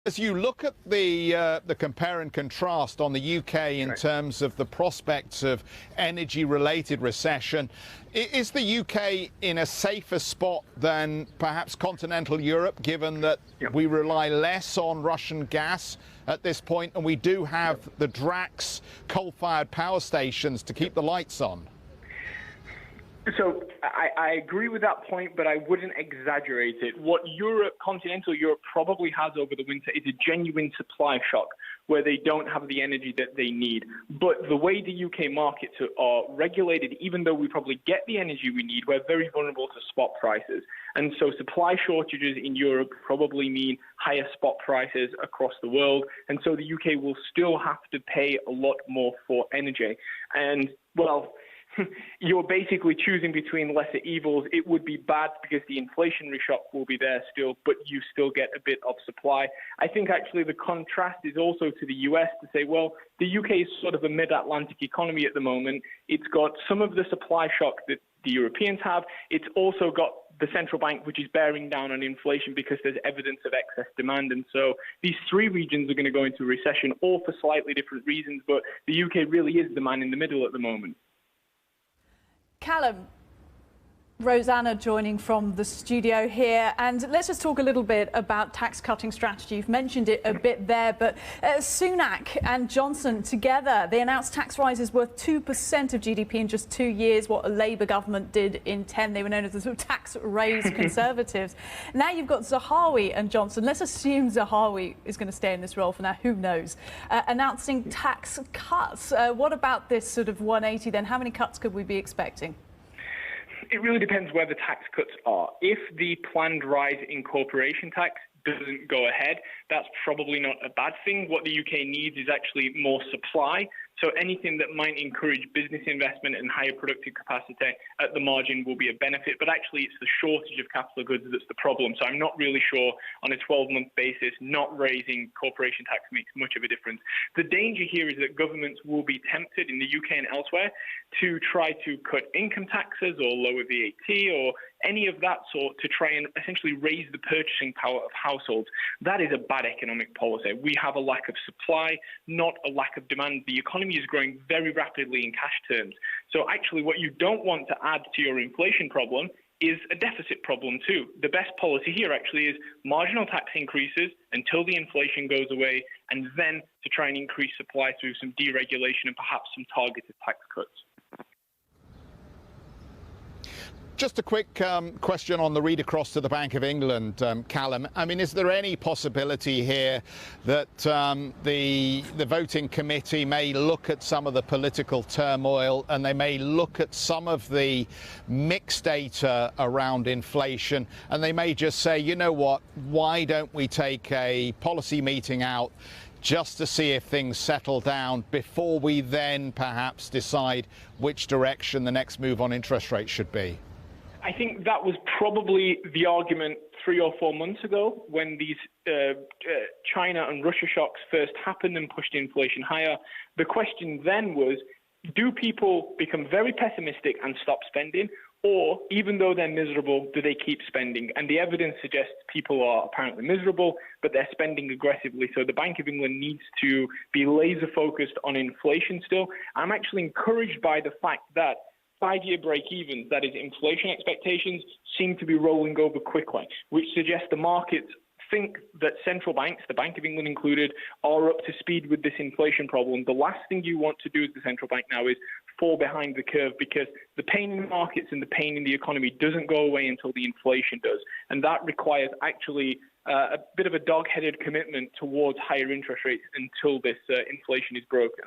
As you look at the compare and contrast on the UK in terms of the prospects of energy-related recession, is the UK in a safer spot than perhaps continental Europe, given that we rely less on Russian gas at this point, and we do have the Drax coal-fired power stations to keep the lights on? So I agree with that point, but I wouldn't exaggerate it. What continental Europe probably has over the winter is a genuine supply shock where they don't have the energy that they need. But the way the UK markets are regulated, even though we probably get the energy we need, we're very vulnerable to spot prices. And so supply shortages in Europe probably mean higher spot prices across the world. And so the UK will still have to pay a lot more for energy. And, well, you're basically choosing between lesser evils. It would be bad because the inflationary shock will be there still, but you still get a bit of supply. I think actually the contrast is also to the US to say, well, the UK is sort of a mid-Atlantic economy at the moment. It's got some of the supply shock that the Europeans have. It's also got the central bank, which is bearing down on inflation because there's evidence of excess demand. And so these three regions are going to go into recession, all for slightly different reasons, but the UK really is the man in the middle at the moment. Kallum, Rosanna joining from the studio here, and let's just talk a little bit about tax-cutting strategy. You've mentioned it a bit there, but Sunak and Johnson together, they announced tax rises worth 2% of GDP in just 2 years, what a Labour government did in 10. They were known as the sort of tax-raise conservatives. Now you've got Zahawi and Johnson. Let's assume Zahawi is going to stay in this role for now, who knows, announcing tax cuts. What about this sort of 180 then? How many cuts could we be expecting? It really depends where the tax cuts are. If the planned rise in corporation tax doesn't go ahead, that's probably not a bad thing. What the UK needs is actually more supply. So anything that might encourage business investment and higher productive capacity at the margin will be a benefit. But actually, it's the shortage of capital goods that's the problem. So I'm not really sure on a 12-month basis, not raising corporation tax makes much of a difference. The danger here is that governments will be tempted in the UK and elsewhere to try to cut income taxes or lower VAT or any of that sort to try and essentially raise the purchasing power of households. That is a bad economic policy. We have a lack of supply, not a lack of demand. The economy is growing very rapidly in cash terms. So actually what you don't want to add to your inflation problem is a deficit problem too. The best policy here actually is marginal tax increases until the inflation goes away, and then to try and increase supply through some deregulation and perhaps some targeted tax cuts. Just a quick question on the read across to the Bank of England, Kallum. I mean, is there any possibility here that the voting committee may look at some of the political turmoil and they may look at some of the mixed data around inflation and they may just say, you know what, why don't we take a policy meeting out just to see if things settle down before we then perhaps decide which direction the next move on interest rates should be? I think that was probably the argument 3 or 4 months ago when these China and Russia shocks first happened and pushed inflation higher. The question then was, do people become very pessimistic and stop spending? Or, even though they're miserable, do they keep spending? And the evidence suggests people are apparently miserable, but they're spending aggressively. So the Bank of England needs to be laser focused on inflation still. I'm actually encouraged by the fact that 5-year break-evens, that is inflation expectations, seem to be rolling over quickly, which suggests the markets think that central banks, the Bank of England included, are up to speed with this inflation problem. The last thing you want to do as the central bank now is fall behind the curve, because the pain in the markets and the pain in the economy doesn't go away until the inflation does. And that requires actually a bit of a dog-headed commitment towards higher interest rates until this inflation is broken.